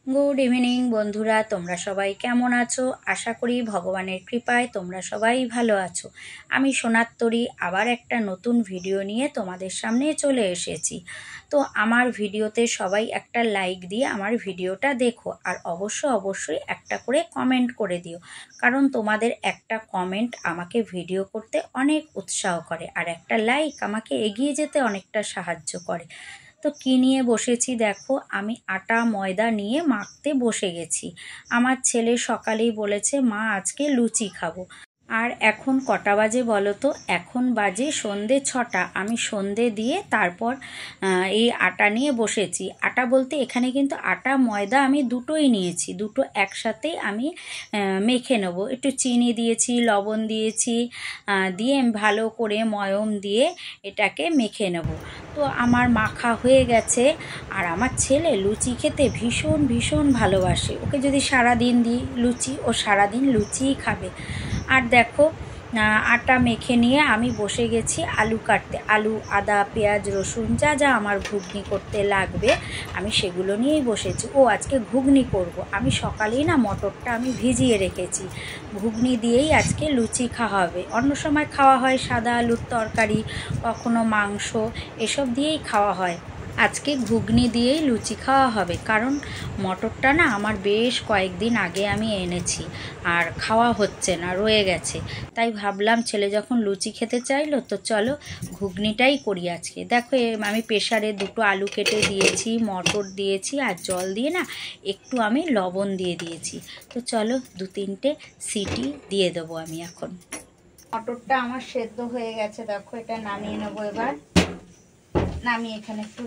Good evening বন্ধুরা, তোমরা সবাই কেমন আছো? আশা করি ভগবানের কৃপায় তোমরা সবাই ভালো আছো। আমি সোনাত্তরী আবার একটা নতুন ভিডিও নিয়ে তোমাদের সামনে চলে এসেছি। তো আমার ভিডিওতে সবাই একটা লাইক দিয়ে আমার ভিডিওটা দেখো, আর অবশ্যই একটা করে কমেন্ট করে দিও, কারণ তোমাদের একটা কমেন্ট আমাকে ভিডিও করতে অনেক উৎসাহ করে, আর একটা লাইক আমাকে এগিয়ে যেতে অনেকটা সাহায্য করে। তো কী নিয়ে বসেছি দেখো, আমি আটা ময়দা নিয়ে মাখতে বসে গেছি। আমার ছেলে সকালেই বলেছে, মা আজকে লুচি খাবো। আর এখন কটা বাজে বলো তো? এখন বাজে সন্ধে 6টা। আমি সন্ধে দিয়ে তারপর এই আটা নিয়ে বসেছি। আটা বলতে এখানে কিন্তু আটা ময়দা আমি দুটোই নিয়েছি, দুটো একসাথেই আমি মেখে নেবো। একটু চিনি দিয়েছি, লবণ দিয়েছি, দিয়ে ভালো করে ময়ম দিয়ে এটাকে মেখে নেব। তো আমার মাখা হয়ে গেছে। আর আমার ছেলে লুচি খেতে ভীষণ ভীষণ ভালোবাসে। ওকে যদি সারাদিন দিই লুচি, ও সারাদিন লুচিই খাবে। আর দেখো, আটা মেখে নিয়ে আমি বসে গেছি আলু কাটতে। আলু, আদা, পেঁয়াজ, রসুন যা যা আমার ঘুগনি করতে লাগবে আমি সেগুলো নিয়েই বসেছি। আজকে ঘুগনি করব। আমি সকালেই না মটরটা আমি ভিজিয়ে রেখেছি। ঘুগনি দিয়েই আজকে লুচি খাওয়া হবে। অন্য সময় খাওয়া হয় সাদা আলুর তরকারি, কখনো মাংস, এসব দিয়েই খাওয়া হয়। আজকে ঘুগনি দিয়েই লুচি খাওয়া হবে, কারণ মটরটা না আমার বেশ কয়েকদিন আগে আমি এনেছি, আর খাওয়া হচ্ছে না, রয়ে গেছে। তাই ভাবলাম ছেলে যখন লুচি খেতে চাইলো, তো চলো ঘুগনিটাই করি আজকে। দেখো আমি প্রেসারে দুটো আলু কেটে দিয়েছি, মটর দিয়েছি, আর জল দিয়ে না একটু আমি লবণ দিয়ে দিয়েছি। তো চলো 2-3টে সিটি দিয়ে দেবো আমি এখন। মটরটা আমার সেদ্ধ হয়ে গেছে, দেখো এটা নামিয়ে নেবো এবার। নামিয়ে এখানে একটু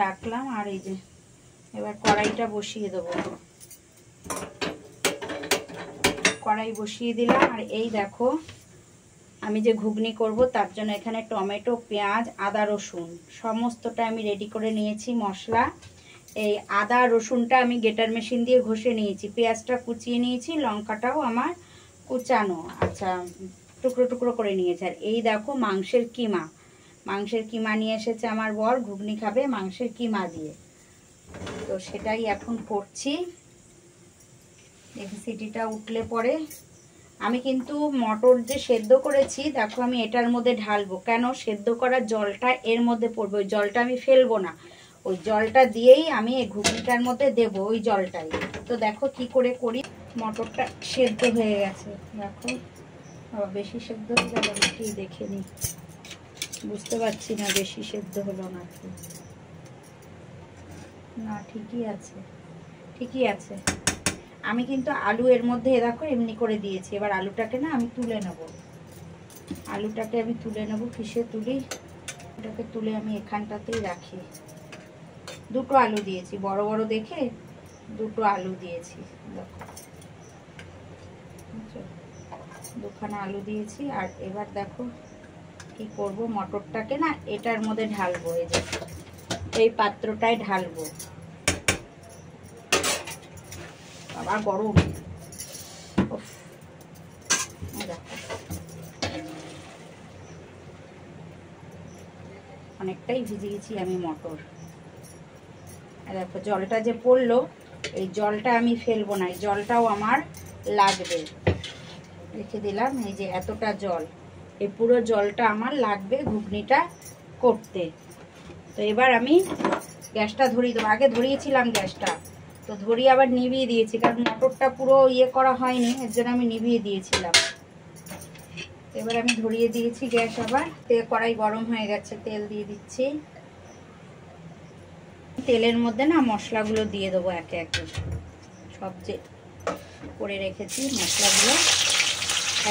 রাখলাম। আর এই যে এবার কড়াইটা বসিয়ে দেবো। কড়াই বসিয়ে দিলাম। আর এই দেখো, আমি যে ঘুগনি করব তার জন্য এখানে টমেটো, পেঁয়াজ, আদা, রসুন সমস্তটা আমি রেডি করে নিয়েছি মশলা। এই আদা রসুনটা আমি গ্রেটার মেশিন দিয়ে ঘষে নিয়েছি, পেঁয়াজটা কুচিয়ে নিয়েছি, লঙ্কাটাও আমার কুচানো, আচ্ছা টুকরো টুকরো করে নিয়েছি। আর এই দেখো মাংসের কিমা নিয়ে এসেছে আমার বর, ঘুগনি খাবে মাংসের কিমা দিয়ে। তো সেটাই এখন করছি। দেখি সিটিটা উঠলে পরে আমি কিন্তু মটর যে সেদ্ধ করেছি দেখো আমি এটার মধ্যে ঢালবো। কেন? সেদ্ধ করার জলটা এর মধ্যে পড়বে, ওই জলটা আমি ফেলবো না, ওই জলটা দিয়েই আমি এই ঘুগনিটার মধ্যে দেব, ওই জলটাই। তো দেখো কি করে করি। মটরটা সেদ্ধ হয়ে গেছে দেখো, বেশি সেদ্ধ হয়ে গেল নাকি দেখে নি, বুঝতে পারছি না বেশি সেদ্ধ হলো নাকি না। ঠিকই আছে। আমি কিন্তু আলু এর মধ্যে দেখো এমনি করে দিয়েছি। এবার আলুটাকে না আমি তুলে নেব, কিসে তুলি, ওটাকে তুলে আমি এখানটাতেই রাখি। দুটো আলু দিয়েছি, বড় বড় দেখে দুটো আলু দিয়েছি, দেখো দুখানা আলু দিয়েছি। আর এবার দেখো কি করব, মটরটাকে না এটার মধ্যে ঢালবো, এই যে এই পাত্রটায় ঢালবো। বাবা গরম, অনেকটাই ভিজে গেছি আমি মটর। দেখো জলটা যে পড়লো, এই জলটা আমি ফেলবো না, এই জলটাও আমার লাগবে। রেখে দিলাম, এই যে এতটা জল, এই পুরো জলটা আমার লাগবে ঘুগনিটা করতে। তো এবার আমি গ্যাসটা ধরিয়ে দেবো। আগে ধরিয়েছিলাম গ্যাসটা, তো ধরিয়ে আবার নিভিয়ে দিয়েছি, কারণ মটরটা পুরো ইয়ে করা হয়নি, এর জন্য আমি নিভিয়ে দিয়েছিলাম। এবার আমি ধরিয়ে দিয়েছি গ্যাস। আবার কড়াই গরম হয়ে গেছে, তেল দিয়ে দিচ্ছি। তেলের মধ্যে না মশলাগুলো দিয়ে দেবো একে একে, সব যে করে রেখেছি মশলাগুলো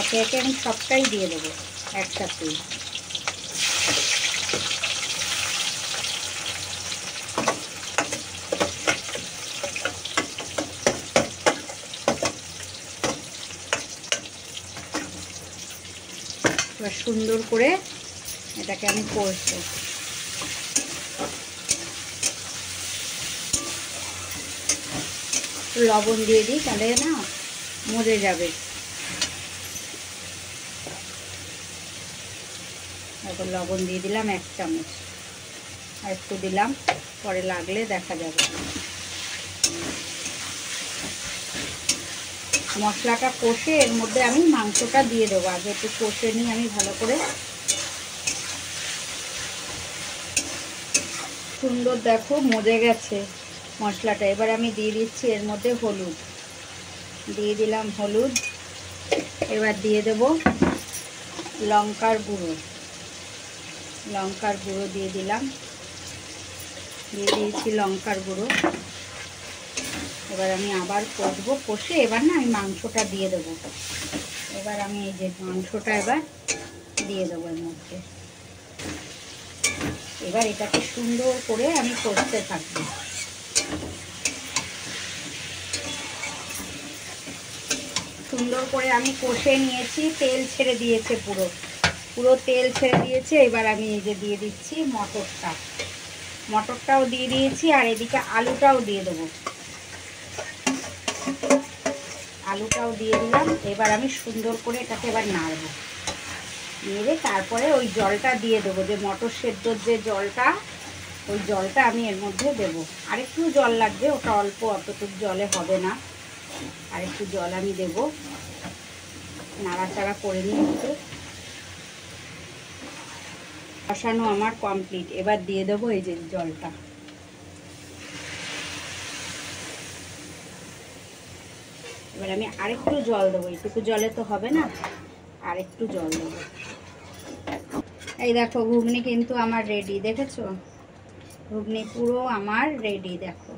একে একে আমি সবটাই দিয়ে দেবো একসাথে। এবার সুন্দর করে এটাকে আমি কষবো। লবণ দিয়ে দিই, তাহলে না মজে যাবে। তারপর লবণ দিয়ে দিলাম 1 চামচ, আর একটু দিলাম পরে লাগলে দেখা যাবে। মশলাটা কষে এর মধ্যে আমি মাংসটা দিয়ে দেবো। আগে একটু কষে নিই আমি ভালো করে। সুন্দর দেখো মজে গেছে মশলাটা। এবার আমি দিয়ে দিচ্ছি এর মধ্যে হলুদ, দিয়ে দিলাম হলুদ। এবার দিয়ে দেব লঙ্কার গুঁড়ো, লঙ্কার গুঁড়ো দিয়ে দিলাম, দিয়ে দিয়েছি লঙ্কার গুঁড়ো। এবার আমি আবার কষবো, কষে এবার না আমি মাংসটা দিয়ে দেবো। এবার আমি এই যে মাংসটা এবার দিয়ে দেবো এর মধ্যে। এবার এটাকে সুন্দর করে আমি কষতে থাকবো। সুন্দর করে আমি কষে নিয়েছি, তেল ছেড়ে দিয়েছে, পুরো পুরো তেল ছেড়ে দিয়েছে। এবার আমি এই যে দিয়ে দিচ্ছি মটরটা, মটরটাও দিয়ে দিয়েছি। আর এদিকে আলুটাও দিয়ে দেবো, আলুটাও দিয়ে দিলাম। এবার আমি সুন্দর করে এটাকে এবার নাড়বো, নেড়ে তারপরে ওই জলটা দিয়ে দেবো, যে মটর সেদ্ধর যে জলটা, ওই জলটা আমি এর মধ্যে দেবো। আরেকটু জল লাগবে, ওটা অল্প, অতটুকু জলে হবে না। আরেকটু জল আমি দেবো, নাড়াচাড়া করে নিয়ে একটু। কষানো আমার কমপ্লিট। এবার দিয়ে দেবো এই যে জলটা। এবার আমি আরেকটু জল দেবো, এইটুকু জলে তো হবে না, আরেকটু জল দেবো। এই দেখো ঘুগনি কিন্তু আমার রেডি, দেখেছো? ঘুগনি পুরো আমার রেডি, দেখো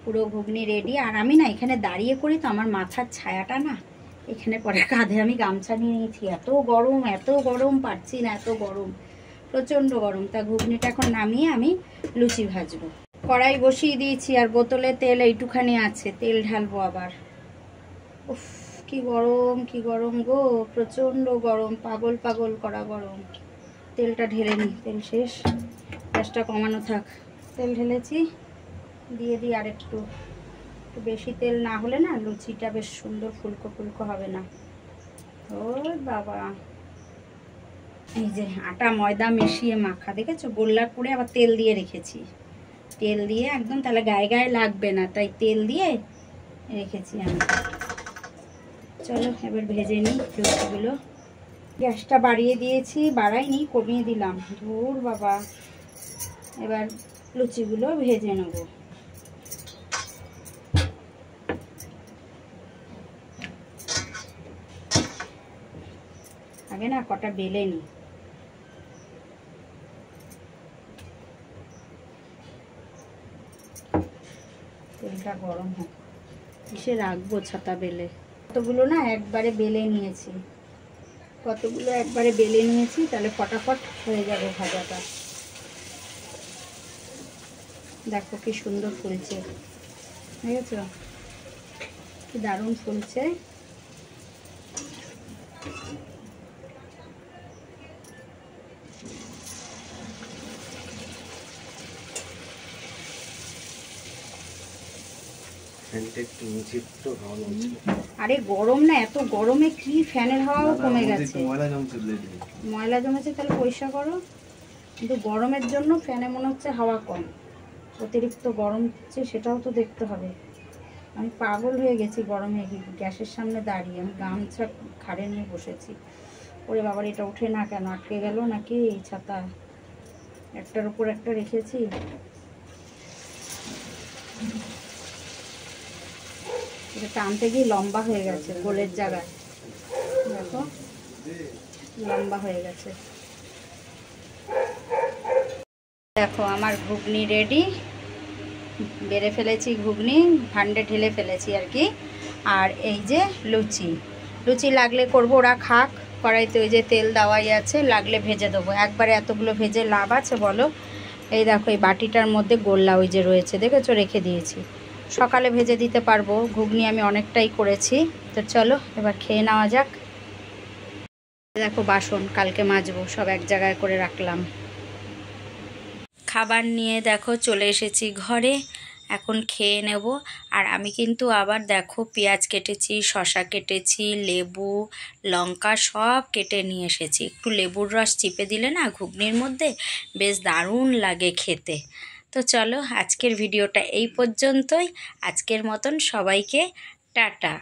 পুরো ঘুগনি রেডি। আর আমি না এখানে দাঁড়িয়ে করি তো, আমার মাথার ছায়াটা না এখানে পরে, কাঁধে আমি গামছা নিয়ে নিয়েছি। এত গরম, এত গরম, পারছি না, এত গরম, প্রচণ্ড গরম। তা ঘুগনিটা এখন নামিয়ে আমি লুচি ভাজবো। কড়াই বসিয়ে দিয়েছি, আর বোতলে তেল এইটুখানি আছে, তেল ঢালবো আবার। উফ কি গরম, কি গরম গো, প্রচণ্ড গরম, পাগল পাগল করা গরম। তেলটা ঢেলে নিই, তেল শেষ, গ্যাসটা কমানো থাক। তেল ঢেলেছি, দিয়ে দিই আর একটু বেশি তেল না হলে না লুচিটা বেশ সুন্দর ফুলকো ফুলকো হবে না। ও বাবা, এই যে আটা ময়দা মিশিয়ে মাখা, দেখেছো? গোল্লার করে আবার তেল দিয়ে রেখেছি, তেল দিয়ে একদম, তাহলে গায়ে গায়ে লাগবে না, তাই তেল দিয়ে রেখেছি আমি। চলো এবার ভেজে নিই লুচিগুলো। গ্যাসটা বাড়িয়ে দিয়েছি, বাড়াইনি, কমিয়ে দিলাম, ধুর বাবা। এবার লুচিগুলো ভেজে নেব। আগে না কটা বেলে নিই। তেলটা গরম হোক, কিসে রাখবো ছাতা বেলে। কতগুলো না একবারে বেলে নিয়েছি, কতগুলো একবারে বেলে নিয়েছি, তাহলে ফটাফট হয়ে যাবে ভাজাটা। দেখো কি সুন্দর ফুলছে, বুঝেছ? কি দারুণ ফুলছে। আরে গরম না, এত গরমে কি ফ্যানের হাওয়াও কমে গেছে। ময়লা জমেছে, তাহলে পরিষ্কার করো। কিন্তু গরমের জন্য ফ্যানে মনে হচ্ছে হাওয়া কম, অতিরিক্ত গরম হচ্ছে, সেটাও তো দেখতে হবে। আমি পাগল হয়ে গেছি গরমে, গ্যাসের সামনে দাঁড়িয়ে আমি গামছা ঘাড়ে নিয়ে বসেছি। ওরে বাবার, এটা ওঠে না কেন, আটকে গেল নাকি এই ছাতা? একটার উপর একটা রেখেছি। এটা টানতে গিয়ে লম্বা হয়ে গেছে, গোলের জায়গায় দেখো লম্বা হয়ে গেছে। দেখো আমার ঘুগনি রেডি, বেড়ে ফেলেছি ঘুগনি, ভান্ডে ঢেলে ফেলেছি আর কি। আর এই যে লুচি, লুচি লাগলে করবো, ওরা খাক। কড়াইতে ওই যে তেল দেওয়াই আছে, লাগলে ভেজে দেবো। একবারে এতগুলো ভেজে লাভ আছে বলো? এই দেখো এই বাটিটার মধ্যে গোল্লা ওই যে রয়েছে, দেখেছো? রেখে দিয়েছি, সকালে ভেজে দিতে পারবো। ঘুগনি আমি অনেকটাই করেছি। তো চলো এবার খেয়ে নেওয়া যাক। দেখো বাসন কালকে মাজবো, সব এক জায়গায় করে রাখলাম। খাবার নিয়ে দেখো চলে এসেছি ঘরে, এখন খেয়ে নেব। আর আমি কিন্তু আবার দেখো পেঁয়াজ কেটেছি, শসা কেটেছি, লেবু, লঙ্কা সব কেটে নিয়ে এসেছি। একটু লেবুর রস চিপে দিলে না ঘুগনির মধ্যে বেশ দারুণ লাগে খেতে। তো তো চলো আজকের ভিডিওটা এই পর্যন্তই। আজকের মতন সবাইকে টাটা।